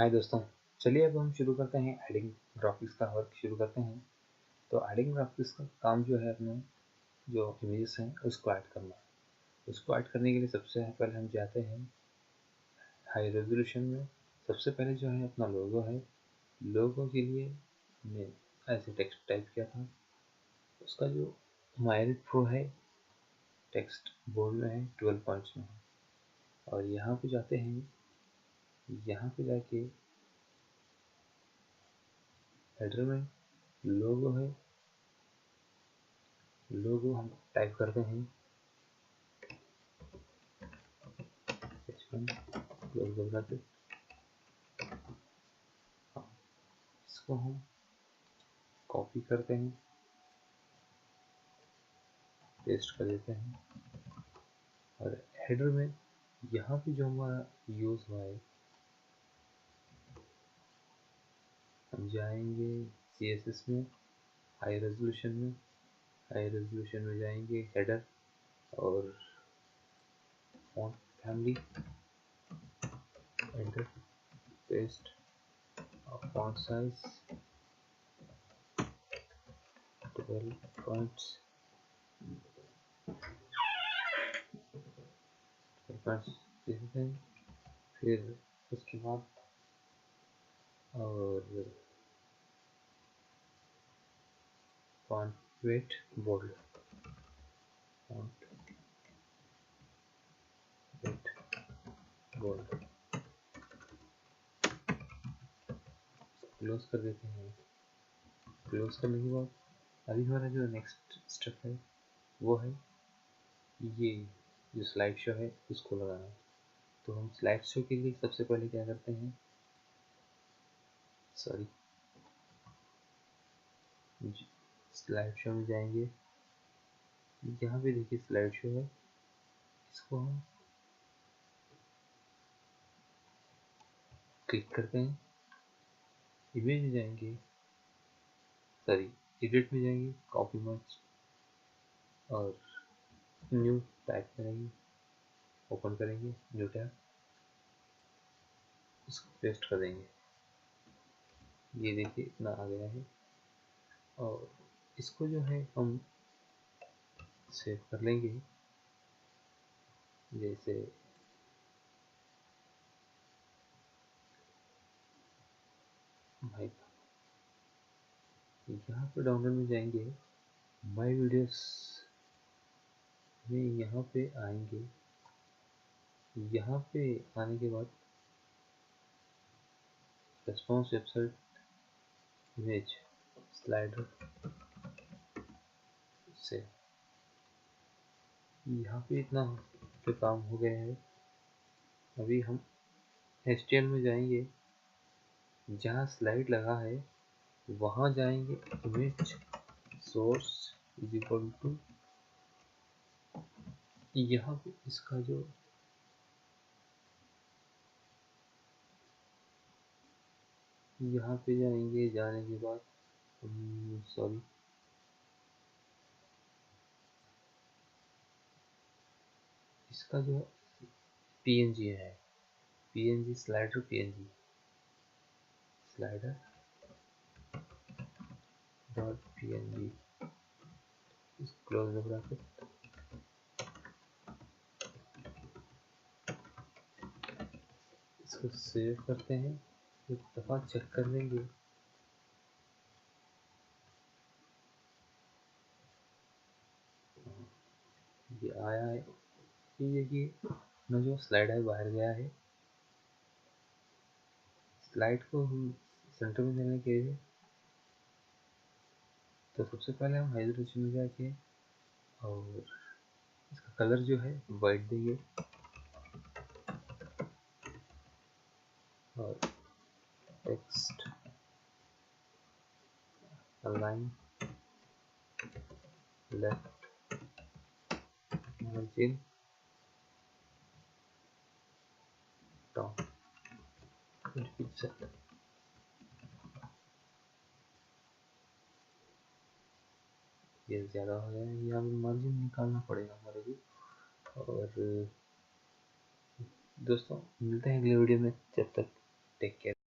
हाय दोस्तों, चलिए अब हम शुरू करते हैं एडिंग ग्राफिक्स का वर्क शुरू करते हैं। तो एडिंग ग्राफिक्स का काम जो है अपने जो इमेजेस हैं उसको ऐड करना है। उसको ऐड करने के लिए सबसे पहले हम जाते हैं हाई रेजोल्यूशन में। सबसे पहले जो है अपना लोगो है। लोगो के लिए हमने ऐसे टेक्स्ट टाइप किया था। उसका जो माइनर प्रो है टेक्स्ट बोल्ड में है, 12 पॉइंट्स में है। और यहाँ पे जाते हैं, यहाँ पे जाके हेडर में लोगो है। लोगो हम टाइप करते हैं इसको हम कॉपी करते हैं, पेस्ट कर देते हैं। और हेडर में यहाँ पे जो हमारा यूज हुआ है, हम जाएंगे CSS में, हाई रेजोल्यूशन में। हाई रेजोल्यूशन में जाएंगे हेडर और फॉन्ट फैमिली, एंटर, पेस्ट और फॉन्ट साइज 12 पॉइंट्स देते हैं। फिर उसके बाद और font weight bold, font weight bold close कर देते हैं। क्लोज करने के बाद अभी हमारा जो नेक्स्ट स्टेप है वो है ये जो स्लाइड शो है उसको लगाना है। तो हम स्लाइड शो के लिए सबसे पहले क्या करते हैं, स्लाइड शो में जाएंगे। यहाँ पे देखिए स्लाइड शो है, इसको हम क्लिक करते हैं। इमेज में जाएंगे, एडिट में जाएंगे, कॉपी मर्ज और न्यू टाइप करेंगे, ओपन करेंगे न्यू टैब, इसको पेस्ट कर देंगे। ये देखिए इतना आ गया है। और इसको जो है हम सेव कर लेंगे। जैसे भाई यहाँ पे डाउनलोड में जाएंगे, माय वीडियोस में यहाँ पे आएंगे। यहाँ पे आने के बाद रेस्पॉन्स वेबसाइट इमेज स्लाइडर से यहाँ पे इतना पे काम हो गया है। अभी हम HTML में जाएंगे, जहाँ स्लाइड लगा है वहाँ जाएंगे, image source is equal to, यहाँ पे इसका जो यहाँ पे जाएंगे, जाने के बाद इसका जो PNG है, PNG slider, PNG slider dot PNG, close the bracket. इसको सेव करते हैं, एक दफ़ा चेक कर लेंगे। ये आया है, ये देखिए ना जो स्लाइड है बाहर गया है। स्लाइड को हम सेंटर में देने के लिए तो सबसे पहले हम हाई रेजोल्यूशन में जाके और इसका कलर जो है वाइट देंगे और text align left margin top picture. ये ज़्यादा हो गया है, यहाँ पे मार्जिन निकालना पड़ेगा हमारे को। और दोस्तों मिलते हैं अगले वीडियो में, जब तक टेक केयर।